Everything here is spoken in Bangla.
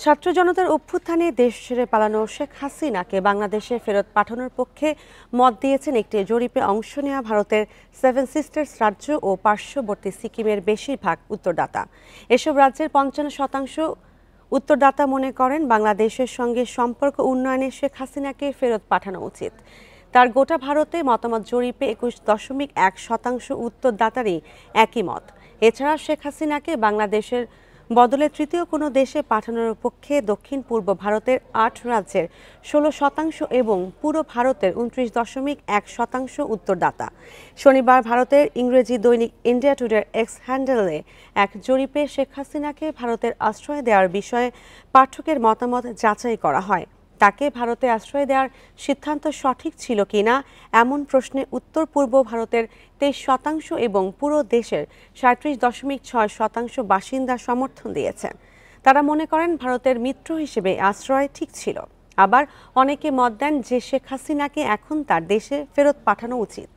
ছাত্র জনতার অভ্যুত্থানে দেশ ছেড়ে পালানো শেখ হাসিনাকে বাংলাদেশে ফেরত পাঠানোর পক্ষে মত দিয়েছেন একটি জরিপে অংশ নেওয়া ভারতের সেভেন সিস্টার্স রাজ্য ও পার্শ্ববর্তী সিকিমের বেশিরভাগ উত্তরদাতা। এসব রাজ্যের ৫৫% উত্তরদাতা মনে করেন বাংলাদেশের সঙ্গে সম্পর্ক উন্নয়নে শেখ হাসিনাকে ফেরত পাঠানো উচিত। তার গোটা ভারতে মতামত জরিপে ২১.১% উত্তরদাতারই একই মত। এছাড়া শেখ হাসিনাকে বাংলাদেশের বদলে তৃতীয় কোনো দেশে পাঠানোর পক্ষে দক্ষিণ পূর্ব ভারতের ৮ রাজ্যের ১৬% এবং পুরো ভারতের ২৯.১% উত্তরদাতা। শনিবার ভারতের ইংরেজি দৈনিক ইন্ডিয়া টুডের এক্স হ্যান্ডেলে এক জরিপে শেখ হাসিনাকে ভারতের আশ্রয় দেওয়ার বিষয়ে পাঠকের মতামত যাচাই করা হয়। তাকে ভারতে আশ্রয় দেওয়ার সিদ্ধান্ত সঠিক ছিল কিনা এমন প্রশ্নে উত্তর পূর্ব ভারতের ২৩% এবং পুরো দেশের ৩৭.৬% বাসিন্দা সমর্থন দিয়েছেন। তারা মনে করেন ভারতের মিত্র হিসেবে আশ্রয় ঠিক ছিল। আবার অনেকে মত দেন যে শেখ হাসিনাকে এখন তার দেশে ফেরত পাঠানো উচিত।